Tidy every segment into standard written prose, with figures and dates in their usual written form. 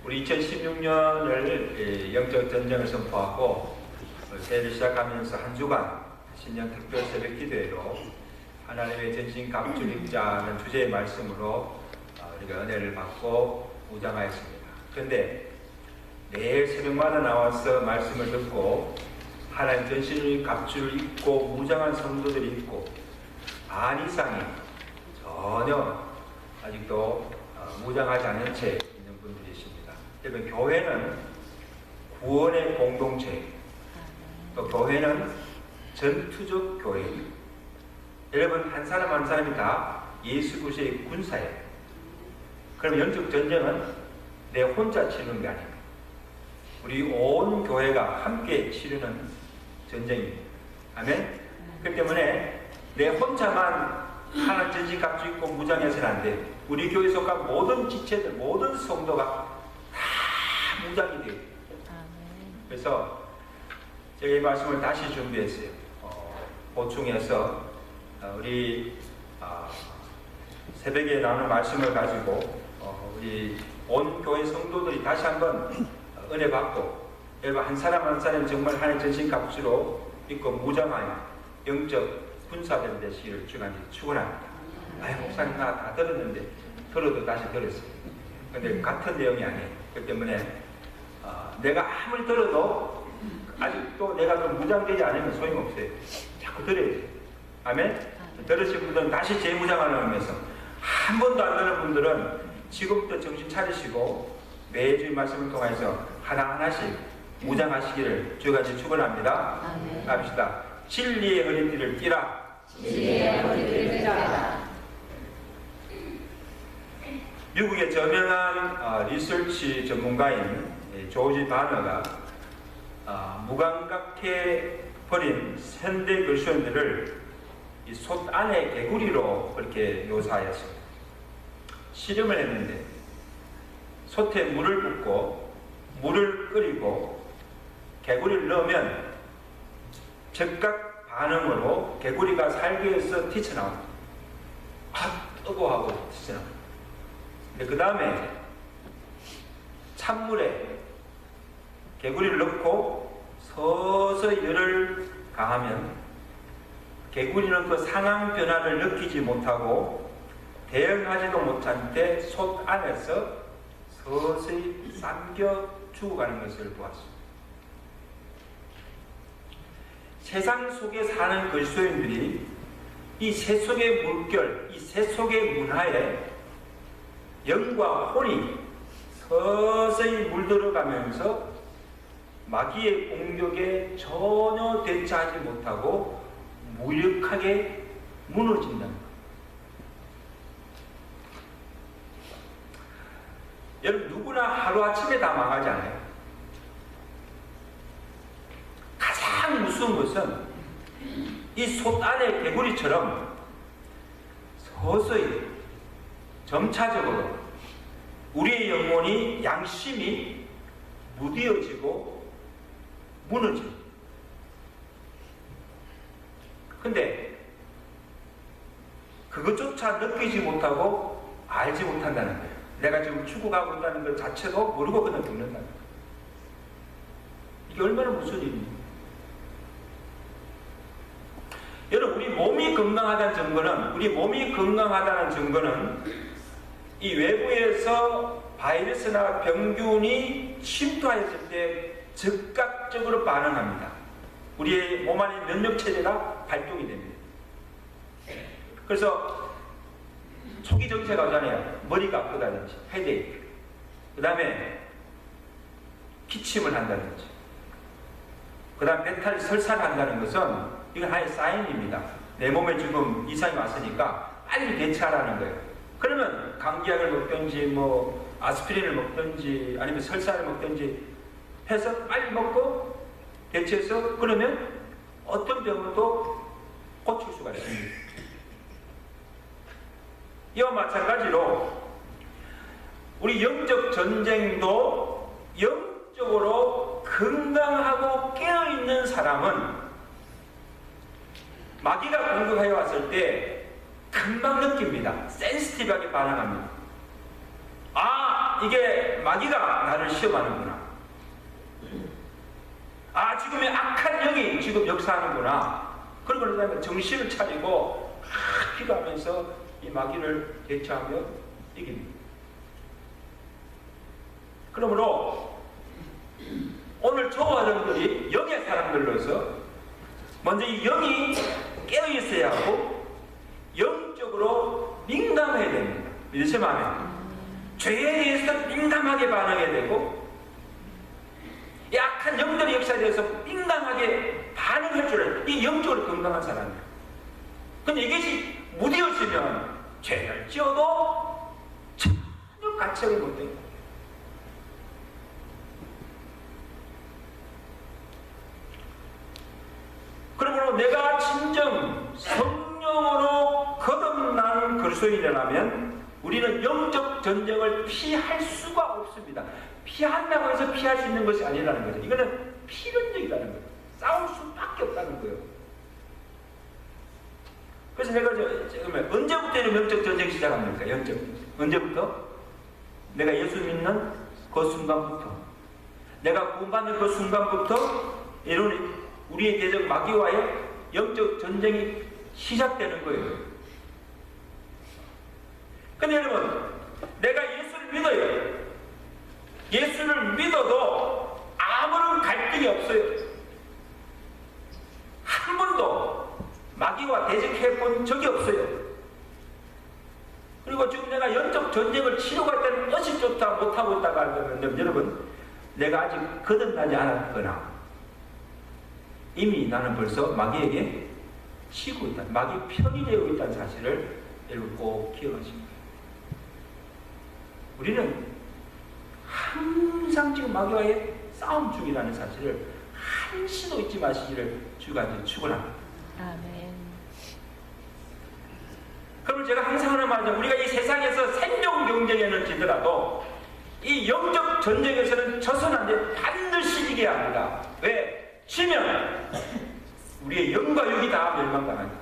우리 2016년을 영적 전쟁을 선포하고 새해를 시작하면서 한 주간 신년 특별 새벽 기도회로 하나님의 전신 갑주를 입자는 주제의 말씀으로 우리가 은혜를 받고 무장하였습니다. 그런데 매일 새벽마다 나와서 말씀을 듣고 하나님 전신의 갑주를 입고 무장한 성도들이 있고 반 이상이 전혀 아직도 무장하지 않은 채 있는 분들이 있습니다. 여러분, 교회는 구원의 공동체, 또 교회는 전투적 교회입니다. 여러분, 한 사람 한 사람이 다 예수 그리스도의 군사예요. 그럼 영적 전쟁은 내 혼자 치르는 게 아닙니다. 우리 온 교회가 함께 치르는 전쟁입니다. 아멘? 그렇기 때문에 내 혼자만 하나님 전신 갑주 입고 무장해서는 안 돼요. 우리 교회에 속한 모든 지체들, 모든 성도가 다 무장이 돼요. 그래서 제가 이 말씀을 다시 준비했어요. 보충해서 우리 새벽에 나오는 말씀을 가지고 우리 온 교회 성도들이 다시 한번 은혜 받고, 여러분 한 사람 한 사람 정말 하나님 전신 갑주로 입고 무장한 영적 군사들 되시기를 주간히 축원합니다. 아유, 목사님 나 다 들었는데 들어도 다시 들었어요. 근데 같은 내용이 아니에요. 그렇기 때문에 내가 아무리 들어도 아직도 내가 좀 무장되지 않으면 소용없어요. 자꾸 들어야 돼요. 아멘? 들으신 분들은 다시 재무장하는 의미에서, 한 번도 안 듣는 분들은 지금부터 정신 차리시고 매주 말씀을 통해서 하나하나씩 무장하시기를 주같이 축원합니다. 갑시다. 진리의 허리띠를 띠라. 진리의 허리띠를 띠라. 미국의 저명한 리서치 전문가인 조지 바너가 무감각해 버린 현대 글쇼인들을 이 솥 안에 개구리로 그렇게 묘사하였습니다. 실험을 했는데 솥에 물을 붓고 물을 끓이고 개구리를 넣으면 즉각 반응으로 개구리가 살개에서 튀쳐나옵니다. 뜨거워하고 튀쳐나옵니다. 근데 그 다음에 찬물에 개구리를 넣고 서서히 열을 가하면 개구리는 그 상황 변화를 느끼지 못하고 대응하지도 못한 채 솥 안에서 서서히 삼겨 죽어가는 것을 보았습니다. 세상 속에 사는 그리스도인들이 이 새 속의 물결, 이 새 속의 문화에 영과 혼이 서서히 물들어가면서 마귀의 공격에 전혀 대처하지 못하고 무력하게 무너진다는 것. 여러분, 누구나 하루아침에 다 망하지 않아요. 가장 무서운 것은 이 솥 안의 개구리처럼 서서히 점차적으로 우리의 영혼이, 양심이 무뎌지고 무너집니다. 근데 그것조차 느끼지 못하고 알지 못한다는 거예요. 내가 지금 죽어가고 있다는 것 자체도 모르고 그냥 죽는다는 거예요. 이게 얼마나 무서운 일입니까? 여러분, 우리 몸이 건강하다는 증거는 이 외부에서 바이러스나 병균이 침투하였을 때 즉각적으로 반응합니다. 우리의 몸 안에 면역체제가 발동이 됩니다. 그래서 초기 증세가 오잖아요. 머리가 아프다든지, 헤데이크. 그 다음에 기침을 한다든지, 그 다음 배탈 설사한다는 것은 이건 하나의 사인입니다. 내 몸에 지금 이상이 왔으니까 빨리 대처하라는 거예요. 그러면 감기약을 먹든지 아스피린을 먹든지 아니면 설사를 먹든지 해서 빨리 먹고 대체해서, 그러면 어떤 병도 고칠 수가 있습니다. 이와 마찬가지로 우리 영적 전쟁도 영적으로 건강하고 깨어있는 사람은 마귀가 공격하여 왔을 때 금방 느낍니다. 센시티브하게 반응합니다. 이게 마귀가 나를 시험하는구나. 지금의 악한 영이 지금 역사하는구나. 그러고 그다음에 정신을 차리고 피가면서 이 마귀를 대처하며 이깁니다. 그러므로 오늘 저와 여러분들이 영의 사람들로서 먼저 이 영이 깨어 있어야 하고 영적으로 민감해야 됩니다. 믿으시면 죄에 대해서 민감하게 반응해야 되고 이 악한 영들의 역사에 대해서 민감하게 반응할 줄 알아요. 이 영적으로 건강한 사람이에요. 근데 이것이 무뎌지면 죄를 지어도 전혀 가책을 못해요. 그러므로 내가 진정 성령으로 거듭난 그리스도인이라면 우리는 영적 전쟁을 피할 수가 없습니다. 피한다고 해서 피할 수 있는 것이 아니라는 거죠. 이거는 필연적이라는 거예요. 싸울 수밖에 없다는 거예요. 그래서 내가 언제부터 이런 영적 전쟁이 시작합니까? 언제부터? 내가 예수 믿는 그 순간부터, 내가 구원받는 그 순간부터 이런 우리의 대적 마귀와의 영적 전쟁이 시작되는 거예요. 근데 여러분, 내가 예수를 믿어요. 예수를 믿어도 아무런 갈등이 없어요. 한 번도 마귀와 대적해 본 적이 없어요. 그리고 지금 내가 영적 전쟁을 치료할 때는 어시조차 못하고 있다가 하면 여러분, 내가 아직 거듭나지 않았거나 이미 나는 벌써 마귀에게 치고 있다, 마귀 편이 되고 있다는 사실을 여러분 꼭 기억하십니다. 우리는 항상 지금 마귀와의 싸움 중이라는 사실을 한시도 잊지 마시기를 주가 축원합니다. 아멘. 그럼 제가 항상 하는 말이죠. 우리가 이 세상에서 생존 경쟁에는 지더라도 이 영적 전쟁에서는 져서는 안 돼. 반드시 이겨야 합니다. 왜? 지면 우리의 영과 육이 다 멸망당합니다.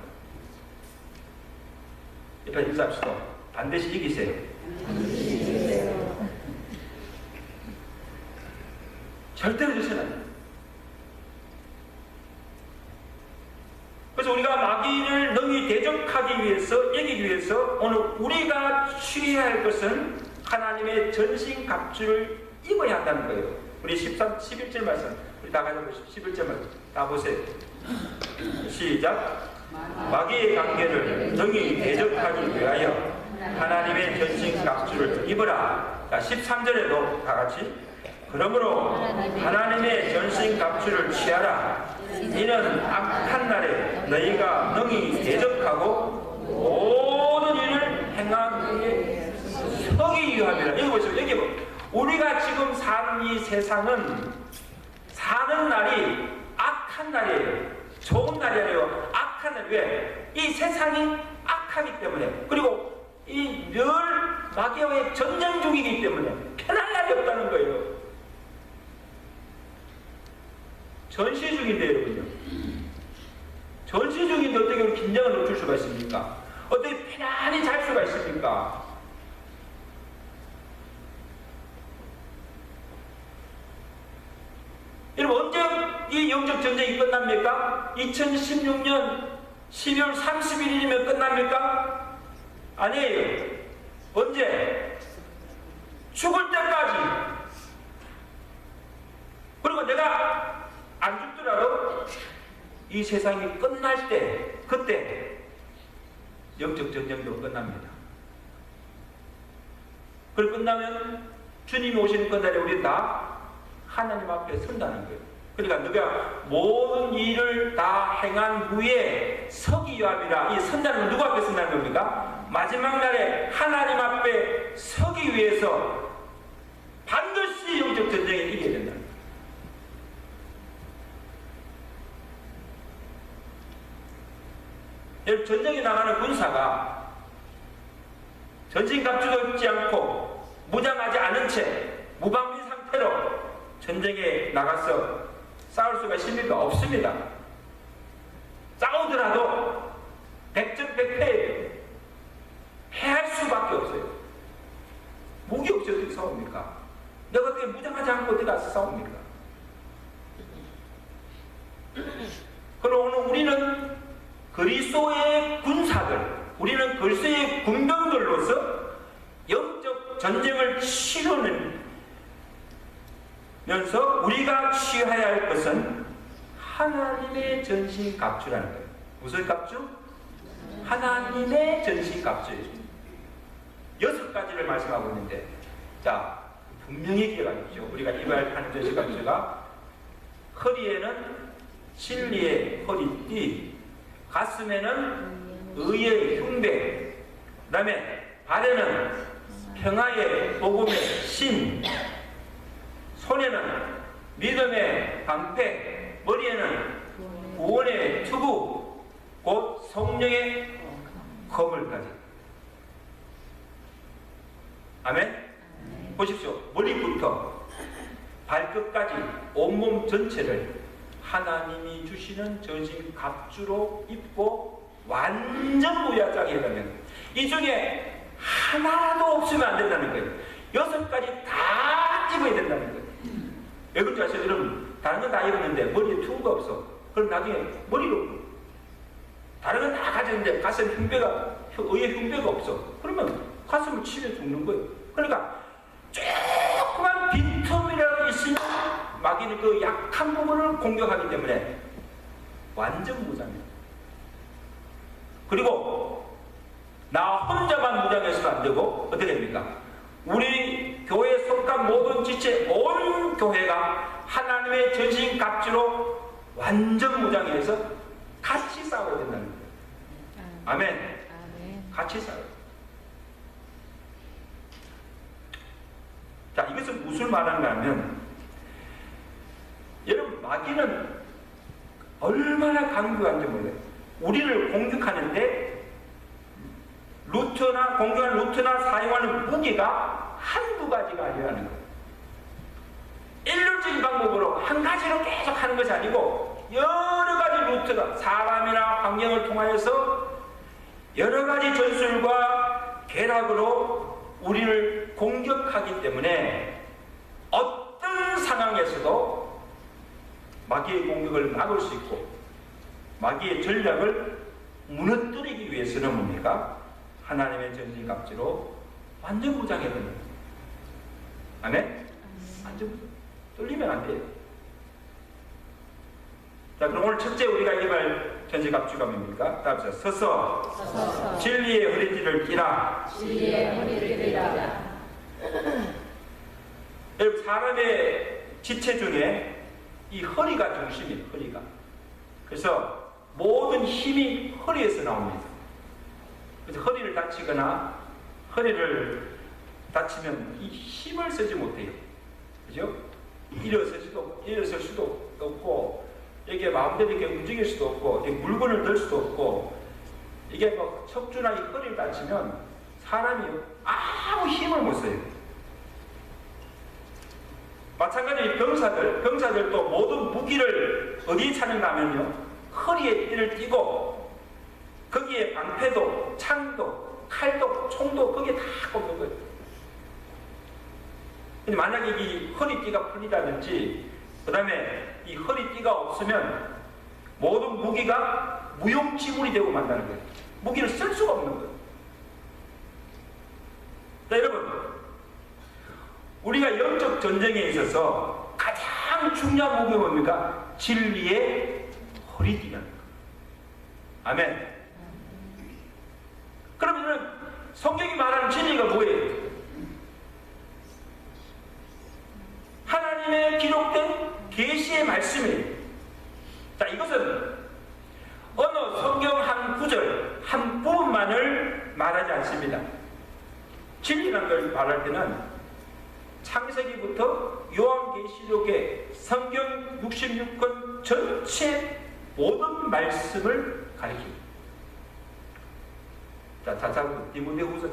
옆에 인사합시다. 반드시 이기세요. 절대로 져서는 안 돼요. 그래서 우리가 마귀를 능히 대적하기 위해서, 이기기 위해서 오늘 우리가 취해야 할 것은 하나님의 전신갑주를 입어야 한다는 거예요. 우리 11절 말씀, 우리 다 가져보시죠. 11절 말씀 다 보세요. 시작. 마귀의 관계를 능히 대적하기 위하여 하나님의 전신갑주를 입어라. 자, 13절에도 다 같이. 그러므로 하나님의 전신갑주를 취하라. 이는 악한 날에 너희가 능히 대적하고 모든 일을 행하기 위해 서기 위함이라. 여기 보시죠. 여기 우리가 지금 사는 이 세상은 사는 날이 악한 날이에요. 좋은 날이 아니에요. 악한 날. 왜? 이 세상이 악하기 때문에, 그리고 이 늘 마귀와의 전쟁 중이기 때문에 편할 날이 없다는 거예요. 전시 중인데 여러분요. 전시 중인데 어떻게 우리 긴장을 늦출 수가 있습니까? 어떻게 편안히 잘 수가 있습니까? 여러분, 언제 이 영적 전쟁이 끝납니까? 2016년 12월 31일이면 끝납니까? 아니에요. 언제? 죽을 때까지. 그리고 내가 안 죽더라도 이 세상이 끝날 때, 그때 영적 전쟁도 끝납니다. 그리고 끝나면 주님이 오시는 그날에 우리 다 하나님 앞에 선다는 거예요. 그러니까 너가 모든 일을 다 행한 후에 서기 위함이라. 이 선다는 건 누구 앞에 선다는 겁니까? 마지막 날에 하나님 앞에 서기 위해서 반드시 영적 전쟁에 이겨야 된다. 전쟁에 나가는 군사가 전신갑주도 입지 않고 무장하지 않은 채 무방비 상태로 전쟁에 나가서 싸울 수가 있습니까? 없습니다. 싸우더라도 백전백패예요. 패할 수밖에 없어요. 무기 없이 어떻게 싸웁니까? 싸웁니까? 내가 어떻게 무장하지 않고 어디 가서 싸웁니까? 그럼 오늘 우리는 그리스도의 군사들, 우리는 그리스도의 군병들로서 영적 전쟁을 치르면서 우리가 취해야 할 것은 하나님의 전신갑주라는 거예요. 무슨 갑주? 하나님의 전신갑주예요. 6가지를 말씀하고 있는데, 자, 분명히 기억하십시오. 우리가 입어야 하는 전신갑주가 허리에는 진리의 허리띠, 가슴에는 의의 흉배, 그 다음에 발에는 평화의 복음의 신, 손에는 믿음의 방패, 머리에는 구원의 투구, 곧 성령의 검을까지. 아멘? 보십시오. 머리부터 발끝까지 온몸 전체를 하나님이 주시는 전신 갑주로 입고 완전 무야장이 되면 이 중에 하나도 없으면 안 된다는 거예요. 6가지 다 집어야 된다는 거예요. 왜 그런지 아세요? 여러분, 다른 건 다 입었는데 머리에 투구가 없어. 그럼 나중에 머리로 다른 건 다 가졌는데 가슴 흉배가, 의의 흉배가 없어. 그러면 가슴을 치며 죽는 거예요. 그러니까 조그만 빈틈이라도 있으면 마귀는 그 약한 부분을 공격하기 때문에 완전 무장이에요. 그리고 나 혼자만 무장해서도 안 되고 어떻게 됩니까? 우리 교회에 속한 모든 지체, 온 교회가 하나님의 전신갑주로 완전 무장해서 같이 싸워야 된다는 거예요. 아멘. 같이 싸워요. 자, 이것은 무슨 말하는가 하면, 여러분, 마귀는 얼마나 강력한지 몰라요. 우리를 공격하는데 공격하는 루트나 사용하는 무기가 한두 가지가 아니라는 거예요. 일률적인 방법으로 한 가지로 계속 하는 것이 아니고 여러 가지 루트가 사람이나 환경을 통하여서 여러 가지 전술과 계략으로 우리를 공격하기 때문에 어떤 상황에서도 마귀의 공격을 막을 수 있고 마귀의 전략을 무너뜨리기 위해서는 뭡니까? 하나님의 전신갑주로 완전 무장해야 됩니다. 아멘? 완전 뚫리면 안 돼요. 자, 그럼 오늘 첫째 우리가 입을 전신갑주가 뭡니까? 따라서 서서 진리의 허리띠를 띠라. 진리의 허리를 띠라. 여러분, 사람의 지체 중에 이 허리가 중심이에요. 허리가. 그래서 모든 힘이 허리에서 나옵니다. 그래서 허리를 다치거나 허리를 다치면 이 힘을 쓰지 못해요. 그죠? 일어설 수도 없고 이게 마음대로 이렇게 움직일 수도 없고 물건을 들 수도 없고 이게 뭐 척추나 이 허리를 다치면 사람이 아무 힘을 못 써요. 마찬가지로 병사들도 모든 무기를 어디에 차는가 하면요, 허리에 띠를 띠고 거기에 방패도 창도 칼도 총도 거기에 다 꼽는 거예요. 근데 만약에 이 허리띠가 풀리다든지 그 다음에 이 허리띠가 없으면 모든 무기가 무용지물이 되고 만다는 거예요. 무기를 쓸 수가 없는 거예요. 자, 여러분, 우리가 영적 전쟁에 있어서 가장 중요한 무기가 뭡니까? 진리의 허리띠라는 거예요. 아멘. 그러면 성경이 말하는 진리가 뭐예요? 하나님의 기록된 계시의 말씀이에요. 자, 이것은 어느 성경 한 구절, 한 부분만을 말하지 않습니다. 진리라는 걸 말할 때는 창세기부터 요한계시록의 성경 66권 전체 모든 말씀을 가리킵니다. 자, 디모데후서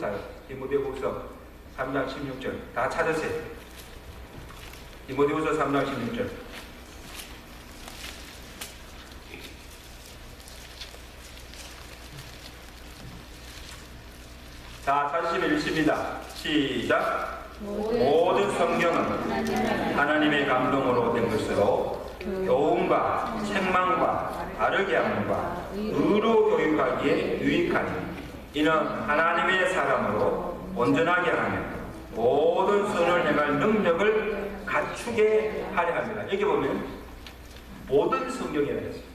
3장 16절 다 찾으세요. 디모데후서 3장 16절. 자, 찾으시면 읽습니다. 시작. 모든 성경은 하나님의 감동으로 된 것으로 교훈과 책망과 바르게 함과 의로 교육하기에 유익하니 이는 하나님의 사람으로 온전하게 하며 모든 선을 행할 능력을 갖추게 하려 합니다. 여기 보면 모든 성경이라고 했습니다.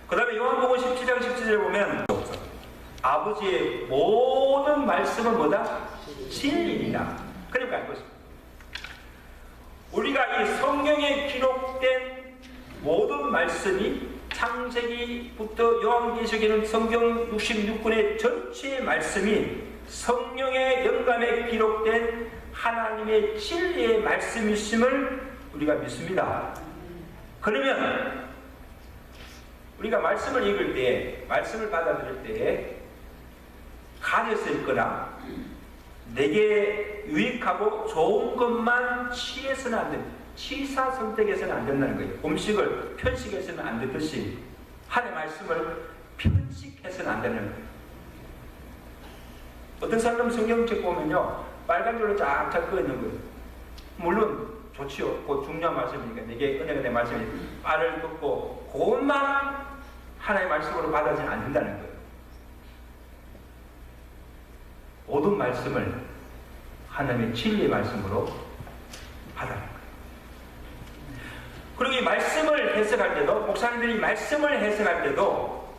그 다음에 요한복음 17장 17절에 보면 아버지의 모든 말씀은 뭐다? 진리이다. 그러니까 알고 있습니다. 우리가 이 성경에 기록된 모든 말씀이 창세기부터 요한계시록에는 성경 66권의 전체의 말씀이 성령의 영감에 기록된 하나님의 진리의 말씀이심을 우리가 믿습니다. 그러면 우리가 말씀을 읽을 때, 말씀을 받아들일 때에 가려서 읽거나 내게 유익하고 좋은 것만 취해서는 안 된다. 취사 선택해서는 안 된다는 거예요. 음식을 편식해서는 안 되듯이 하나님의 말씀을 편식해서는 안 되는 거예요. 어떤 사람 성경책 보면요, 빨간 줄로 쫙쫙 끄어 있는 거예요. 물론 좋지요. 그 중요한 말씀이니까 내게 은혜가 된 말씀이 빨을 긋고 그것만 하나님의 말씀으로 받아지는 않는다는 거예요. 모든 말씀을 하나님의 진리의 말씀으로 받아는 거예요. 그리고 이 말씀을 해석할 때도, 목사님들이 말씀을 해석할 때도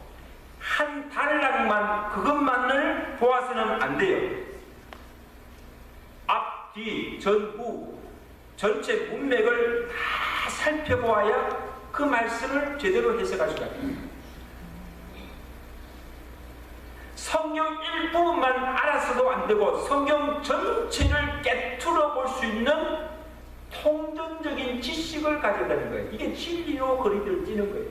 한 단락만, 그것만을 보아서는 안 돼요. 앞, 뒤, 전, 후 전체 문맥을 다 살펴보아야 그 말씀을 제대로 해석할 수가 있습니다. 성경 일부분만 알아서도 안 되고 성경 전체를 깨트려 볼 수 있는 통전적인 지식을 가져야 되는 거예요. 이게 진리로 거리를 찌는 거예요.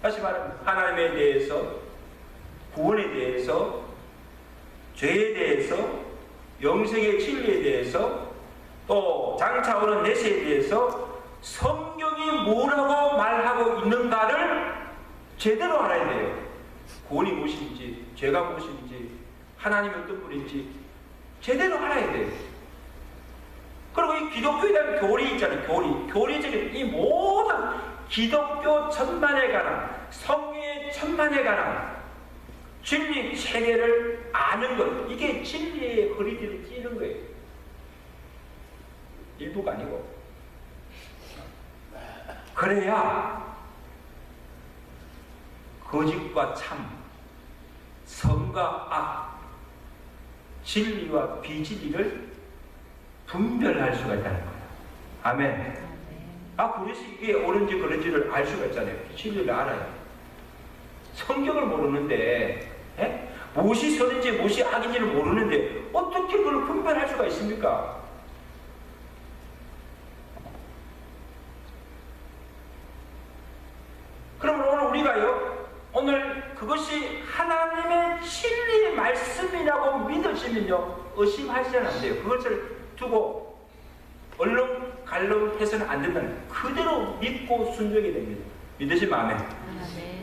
다시 말하면 하나님에 대해서, 구원에 대해서, 죄에 대해서, 영생의 진리에 대해서, 또 장차오는 내세에 대해서 성경이 뭐라고 말하고 있는가를 제대로 알아야 돼요. 구원이 무엇인지, 죄가 무엇인지, 하나님이 어떤 분인지 제대로 알아야 돼요. 그리고 이 기독교에 대한 교리 있잖아요. 교리적인 이 모든 기독교 천만에 관한, 성경의 천만에 관한 진리 체계를 아는 것, 이게 진리의 허리띠를 찌는 거예요. 일부가 아니고. 그래야 거짓과 참, 선과 악, 진리와 비진리를 분별할 수가 있다는 거예요. 아멘. 그래서 이게 옳은지 그른지를 알 수가 있잖아요. 진리를 알아요. 성경을 모르는데, 무엇이 선인지 무엇이 악인지를 모르는데 어떻게 그걸 분별할 수가 있습니까? 그러면 오늘 우리가요, 오늘 그것이 하나님의 진리의 말씀이라고 믿으시면요, 의심하시면 안 돼요. 그것을 두고 얼렁갈렁 해서는 안 된다는 거예요. 그대로 믿고 순종이 됩니다. 믿으시면 아멘.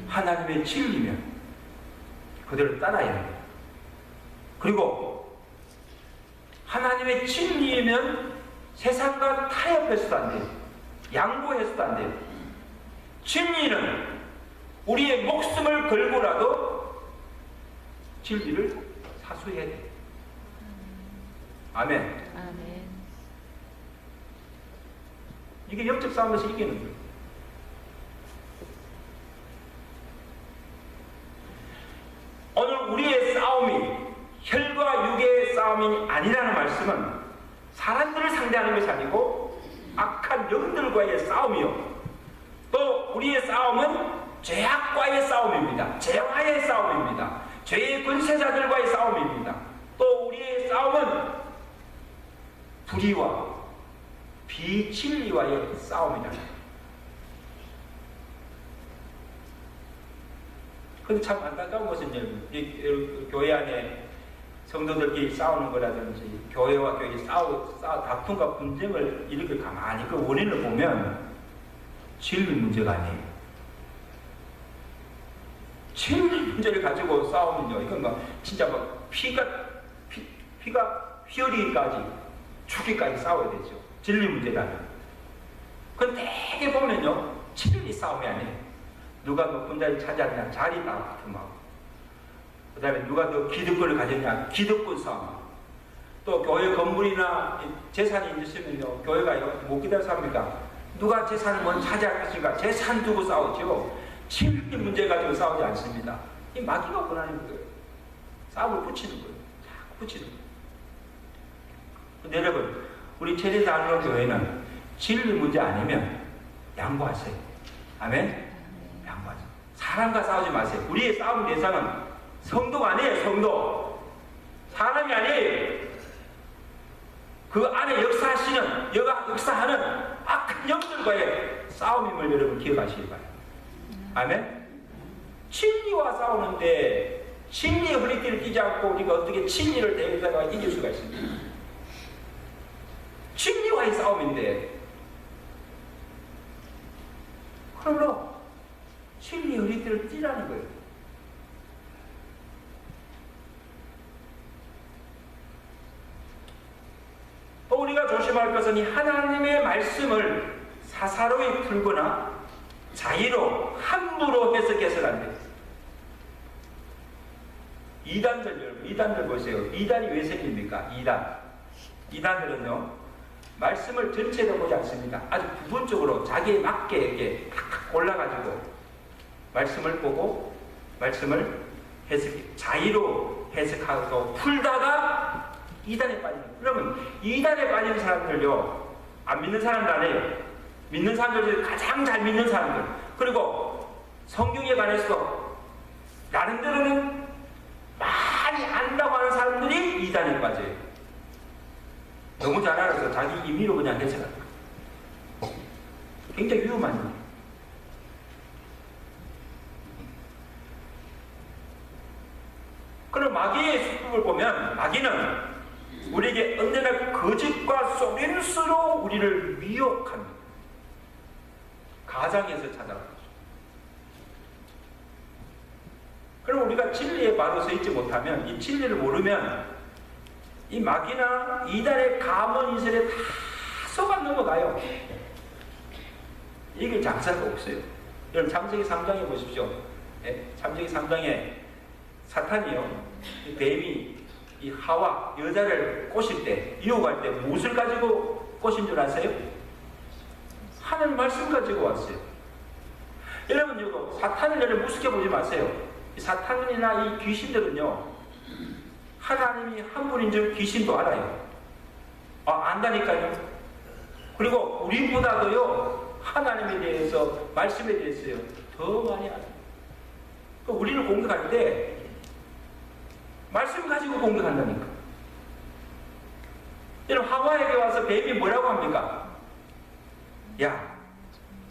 하나님의 진리면 그대로 따라야 됩니다. 그리고 하나님의 진리면 세상과 타협해서도 안 돼요. 양보해서도 안 돼요. 진리는 우리의 목숨을 걸고라도 진리를 사수해야 돼요. 아멘. 아멘. 이게 영적 싸움에서 이기는 거예요. 오늘 우리의 싸움이 혈과 육의 싸움이 아니라는 말씀은 사람들을 상대하는 것이 아니고 악한 영들과의 싸움이요, 또 우리의 싸움은 죄악과의 싸움입니다. 죄와의 싸움입니다. 죄의 권세자들과의 싸움입니다. 또 우리의 싸움은 불의와 비진리와의 싸움이다. 근데 참 안타까운 것은 교회 안에 성도들끼리 싸우는 거라든지 교회와 교회 다툼과 분쟁을 일으킬 가만히 그 원인을 보면 진리 문제가 아니에요. 진리 문제를 가지고 싸우면요, 이건 막 진짜 막 피가 휘어리기까지 죽기까지 싸워야 되죠. 진리 문제라면. 그건 되게 보면요, 진리 싸움이 아니에요. 누가 높은 자리 차지하냐, 자리 다툼하고, 그 다음에 누가 더 기득권을 가졌냐, 기득권 싸움. 또 교회 건물이나 재산이 있으면요, 교회가 이거 못 기다려서 합니까? 누가 재산을 먼저 차지할 것인가, 재산 두고 싸우죠. 진리 문제 가지고 싸우지 않습니다. 이 마귀가 원하는 거예요. 싸움을 붙이는 거예요. 자꾸 붙이는 거예요. 근데 여러분, 우리 체리단로 교회는 진리 문제 아니면 양보하세요. 아멘? 양보하세요. 사람과 싸우지 마세요. 우리의 싸움 대상은 성도가 아니에요. 성도. 사람이 아니에요. 그 안에 역사하는 악한 영들과의 싸움임을 여러분 기억하시기 바랍니다. 아멘? 진리와 싸우는데 진리의 허리띠를 띠지 않고 우리가 어떻게 진리를 대해서가 이길 수가 있습니까? 진리와의 싸움인데, 그러므로 진리의 허리띠를 띠라는 거예요. 또 우리가 조심할 것은 이 하나님의 말씀을 사사로이 풀거나 자의로 함부로 해석해서는 안 돼요. 이단들 여러분, 이단들 보세요. 이단이 왜 생깁니까? 이단들은요, 말씀을 전체로 보지 않습니다. 아주 부분적으로 자기에 맞게 이렇게 탁탁 골라가지고 말씀을 보고 말씀을 자의로 해석하고 풀다가 이단에 빠지는 거예요. 그러면 이단에 빠지는 사람들요, 안 믿는 사람들 아니에요. 믿는 사람들 중에 가장 잘 믿는 사람들, 그리고 성경에 관해서 나름대로는 많이 안다고 하는 사람들이 이단에 빠져요. 너무 잘 알아서 자기 임의로 그냥 해석한다. 굉장히 위험한 일이에요. 그럼 마귀의 수법을 보면 마귀는 우리에게 언제나 거짓과 속임수로 우리를 미혹합니다. 가장에서 찾아옵니다. 그럼 우리가 진리에 바로 서 있지 못하면, 이 진리를 모르면 이 마귀나 이단의 가문이설에 다 속아 넘어가요. 이게 장사가 없어요. 여러분 창세기 3장에 보십시오. 네? 창세기 3장에 사탄이요, 이 뱀이 이 하와 여자를 꼬실 때, 유혹할 때 무엇을 가지고 꼬신 줄 아세요? 하나님 말씀 가지고 왔어요. 여러분 이거 사탄을 여러분 우습게 보지 마세요. 이 사탄이나 이 귀신들은요, 하나님이 한 분인 줄 귀신도 알아요. 안다니까요. 그리고 우리보다도요, 하나님에 대해서, 말씀에 대해서요, 더 많이 알아요. 우리를 공격할 때 말씀 가지고 공격한다니까. 여러분 하와에게 와서 뱀이 뭐라고 합니까? 야,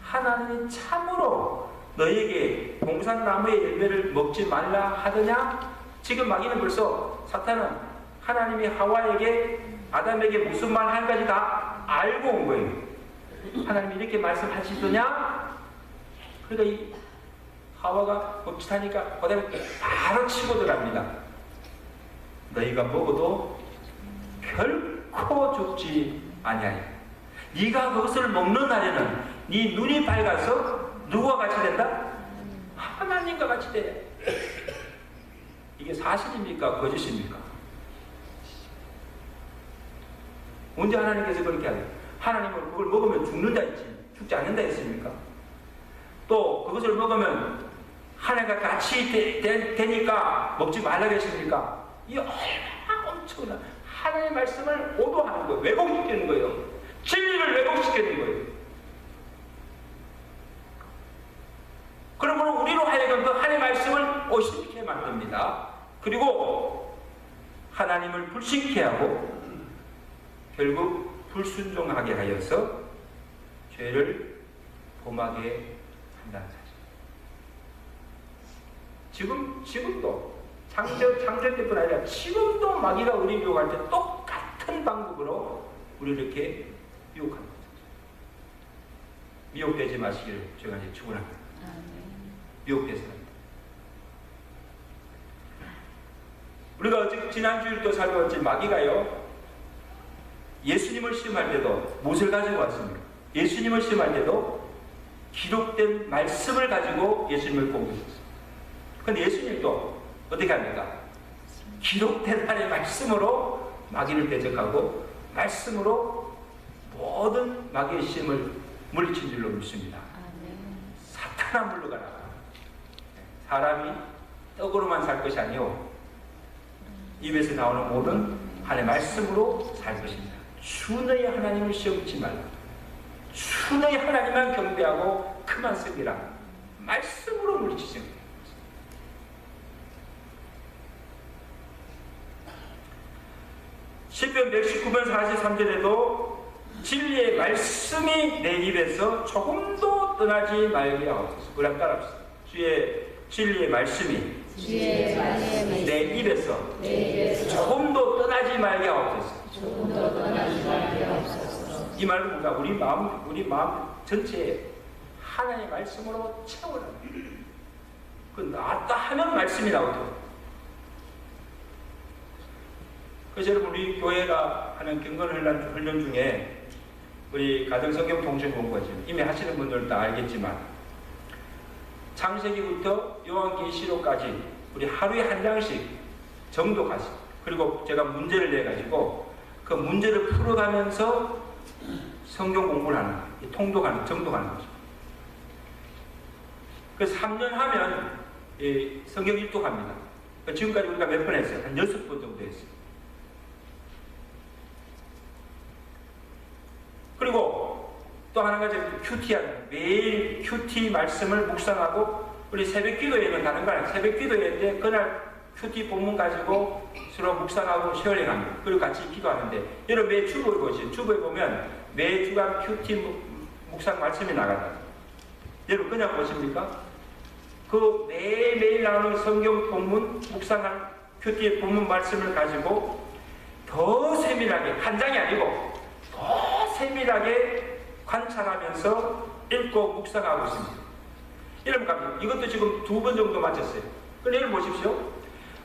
하나님이 참으로 너에게 동산나무의 열매를 먹지 말라 하더냐? 지금 마귀는 벌써, 사탄은 하나님이 하와에게, 아담에게 무슨 말 한 가지 다 알고 온 거예요. 하나님이 이렇게 말씀하시더냐? 그러니까 이 하와가 멈칫하니까 그 다음에 바로 치고 들어갑니다. 너희가 먹어도 결코 죽지 아니하리라. 네가 그것을 먹는 날에는 네 눈이 밝아서 누구와 같이 된다? 하나님과 같이 돼. 이게 사실입니까? 거짓입니까? 언제 하나님께서 그렇게 하래요? 하나님은 그걸 먹으면 죽는다 했지, 죽지 않는다 했습니까? 또 그것을 먹으면 하나님과 같이 되니까 먹지 말라고 했습니까? 이 얼마나 엄청난 하나님의 말씀을 오도하는 거예요. 왜곡시키는 거예요. 진리를 왜곡시키는 거예요. 그러므로 우리로 하여금 그 하나님의 말씀을 오심케 만듭니다. 그리고 하나님을 불신케 하고 결국 불순종하게 하여서 죄를 범하게 한다는 사실. 지금도 창세 때뿐 아니라 지금도 마귀가 우리 유혹할 때 똑같은 방법으로 우리를 이렇게 유혹합니다. 미혹되지 마시기를 제가 이제 축원합니다. 미혹되지 않습니다. 우리가 지난주일도 살펴봤지 마귀가요, 예수님을 시험할 때도 무엇을 가지고 왔습니까? 예수님을 시험할 때도 기록된 말씀을 가지고 예수님을 공격했어요. 그런데 예수님도 어떻게 합니까? 기록된 하나님의 말씀으로 마귀를 대적하고 말씀으로 모든 마귀의 시험을 물리친 줄로 믿습니다. 사탄아 물러가라. 사람이 떡으로만 살 것이 아니오 입에서 나오는 모든 하나님의 말씀으로 살 것입니다. 주 너희 하나님을 시험치 말라. 주 너희 하나님만 경배하고 그만 섬기라. 말씀으로 물리치신 거예요. 시편 119편 43절에도 진리의 말씀이 내 입에서 조금도 떠나지 말게 하옵소서. 우리 한번 따라합시다. 주의 진리의 말씀이 내 입에서 조금도 떠나지 말게 하옵소서. 이 말은 뭔가 우리 마음 전체에 하나님의 말씀으로 채워라. 그 나왔다 하는 말씀이 나오도록. 그래서 여러분, 우리 교회가 하는 경건 훈련 중에 우리 가정성경 통신 공부하죠. 이미 하시는 분들은 다 알겠지만 창세기부터 요한계시록까지 우리 하루에 한 장씩 정독하시. 그리고 제가 문제를 내가지고 그 문제를 풀어가면서 성경 공부를 하는, 통독하는, 정독하는 거죠. 그래서 3년 하면 성경 일독합니다. 지금까지 우리가 몇 번 했어요? 한 6번 정도 했어요. 그리고 또 하나 가지 큐티하는, 매일 큐티 말씀을 묵상하고, 우리 새벽 기도회는 가는 거 아니에요. 새벽 기도회 때 그날 큐티 본문 가지고 서로 묵상하고 쉐어링합니다. 그리고 같이 기도하는데, 여러분 매 주보에 보시죠. 주보에 보면 매 주간 큐티 묵상 말씀이 나간다. 여러분 그냥 보십니까? 그 매일매일 나오는 성경 본문 묵상한 큐티의 본문 말씀을 가지고 더 세밀하게, 한 장이 아니고 더 세밀하게 관찰하면서 읽고 묵상하고 있습니다. 여러분 갑니다. 이것도 지금 2번 정도 마쳤어요. 그런데 여러분 보십시오.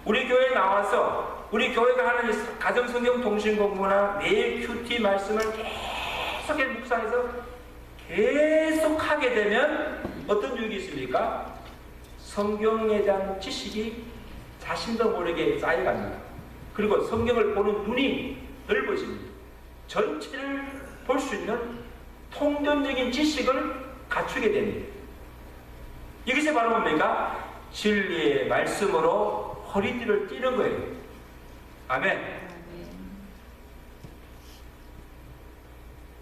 우리 교회에 나와서 우리 교회가 하는 가정성경 통신 공부나 매일 큐티 말씀을 계속해서 묵상해서 계속 하게 되면 어떤 유익이 있습니까? 성경에 대한 지식이 자신도 모르게 쌓여갑니다. 그리고 성경을 보는 눈이 넓어집니다. 전체를 볼 수 있는 통전적인 지식을 갖추게 됩니다. 이것이 바로 뭡니까? 진리의 말씀으로 허리띠를 띠는 거예요. 아멘.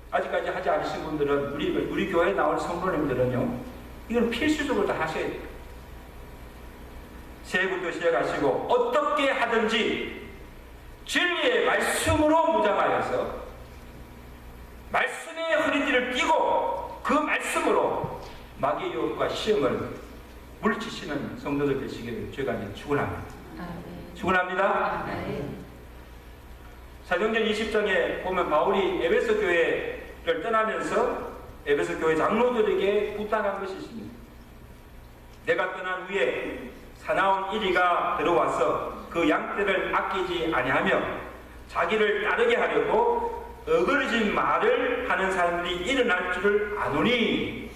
아직까지 하지 않으신 분들은, 우리 교회에 나올 성도님들은요, 이건 필수적으로 다 하셔야 돼요. 새해부터 시작하시고 어떻게 하든지 진리의 말씀으로 무장하여서 말씀의 허리띠를 띠고 그 말씀으로 마귀의 유혹과 시험을 물리치시는 성도들 되시기를 제가 축원합니다. 축원합니다. 사도행전 20장에 보면 바울이 에베소 교회를 떠나면서 에베소 교회 장로들에게 부탁한 것이 있습니다. 내가 떠난 후에 사나운 이리가 들어와서 그 양떼를 아끼지 아니하며 자기를 따르게 하려고 어그러진 말을 하는 사람들이 일어날 줄을 아노니,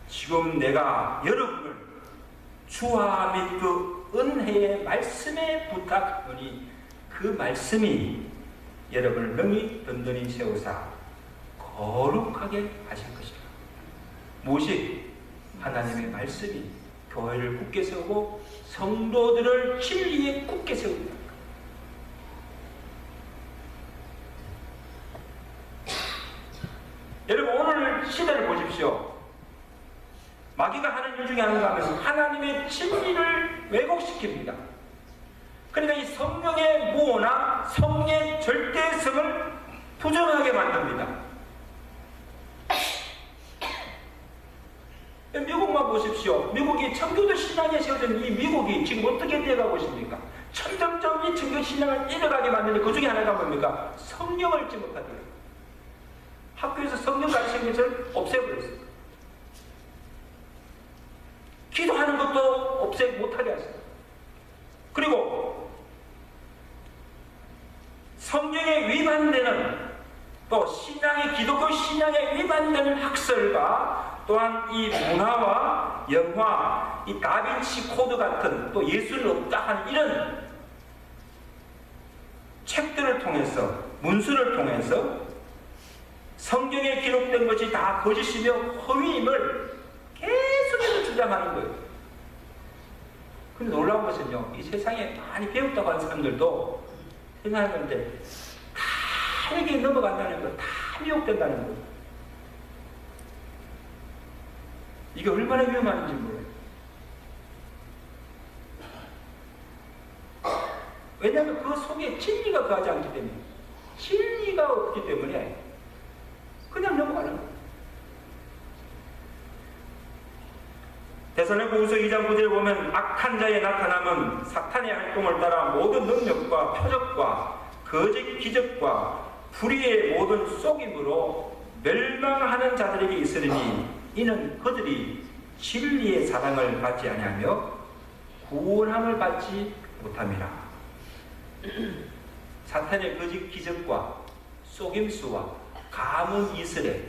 지금 내가 여러분을 주와 및 그 은혜의 말씀에 부탁하니 그 말씀이 여러분을 능히 든든히 세우사 거룩하게 하실 것이다. 무엇이? 하나님의 말씀이 교회를 굳게 세우고 성도들을 진리에 굳게 세웁니다. 여러분 오늘 시대를 보십시오. 마귀가 하는 일 중에 하나가 하면서 하나님의 진리를 왜곡시킵니다. 그러니까 이 성령의 무오나 성령의 절대성을 부정하게 만듭니다. 미국만 보십시오. 미국이 청교도 신앙에 세워진 이 미국이 지금 어떻게 되어가고 있습니까? 점점점 이 청교 신앙을 잃어가게 만드는 그 중에 하나가 뭡니까? 성령을 잊지 못하게. 학교에서 성령 가르치는 것을 없애버렸어요. 기도하는 것도 없애 못하게 하셨어요. 그리고 성경에 위반되는 또 신앙의 기독교 신앙에 위반되는 학설과 또한 이 문화와 영화, 이 다빈치 코드 같은 또 예술은 없다 하는 이런 책들을 통해서 문서를 통해서 성경에 기록된 것이 다 거짓이며 허위임을 계속해서 주장하는 거예요. 근데 놀라운 것은요, 이 세상에 많이 배웠다고 하는 사람들도 생각하는데 다 여기에 넘어간다는 거, 다 미혹된다는 거. 이게 얼마나 위험한지 몰라요. 왜냐하면 그 속에 진리가 거하지 않기 때문에, 진리가 없기 때문에 그냥 넘어가는 거예요. 데살로니가후서 2장 9절에 보면 악한 자의 나타남은 사탄의 활동을 따라 모든 능력과 표적과 거짓 기적과 불의의 모든 속임으로 멸망하는 자들에게 있으리니 이는 그들이 진리의 사랑을 받지 아니하며 구원함을 받지 못함이라. 사탄의 거짓 기적과 속임수와 가문 이슬에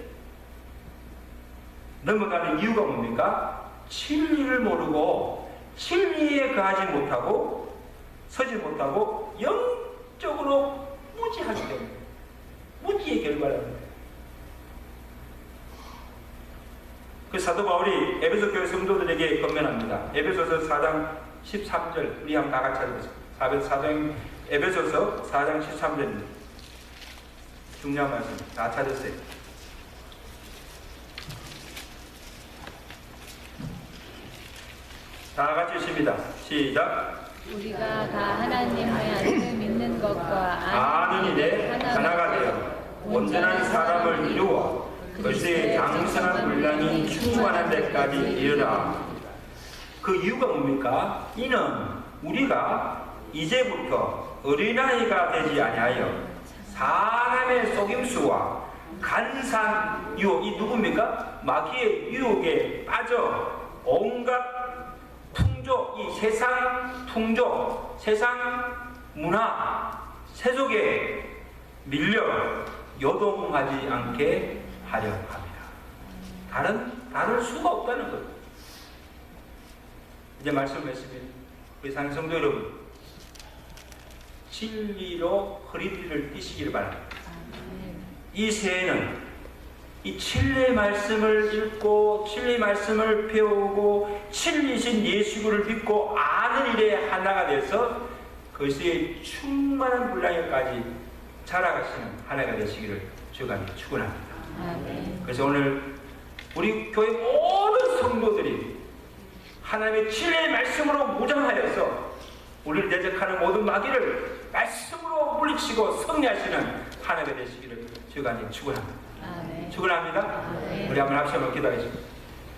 넘어가는 이유가 뭡니까? 진리를 모르고 진리에 거하지 못하고 서지 못하고 영적으로 무지하기 때문에 무지의 결과랍니다. 그 사도 바울이 에베소 교회 성도들에게 권면합니다. 에베소서 4장 13절 우리 한번 다 같이 읽어보세요. 에베소서 4장 13절입니다. 중요한 말씀 다 찾으세요. 다 같이 읽습니다. 시작. 우리가 다 하나님의 아들을 믿는 것과 아는 일에 하나가 되어 온전한 사람을 이루어 그것의 장성한 분량이 충만한 데까지 이르라. 그 이유가 뭡니까? 이는 우리가 이제부터 어린아이가 되지 아니하여 사람의 속임수와 간사한 유혹, 이 누굽니까? 마귀의 유혹에 빠져 온갖 풍조, 이 세상 풍조, 세상 문화, 세속에 밀려 요동하지 않게 하려 합니다. 다를 수가 없다는 거예요. 이제 말씀했습니다. 우리 사는 성도 여러분, 진리로 허리띠를 띠시기를 바랍니다. 이 새해는 이 진리의 말씀을 읽고 진리의 말씀을 배우고 진리신 예수를 믿고 아는 일에 하나가 돼서 그것이 충만한 분량에까지 자라가시는 하나가 되시기를 주가 축원합니다. 그래서 오늘 우리 교회 모든 성도들이 하나님의 진리의 말씀으로 무장하여서 우리를 대적하는 모든 마귀를 말씀으로 물리치고 승리하시는 하나가 되시기를 주가 축원합니다. 축원합니다. 우리 한번 합심하고 기도하겠습니다.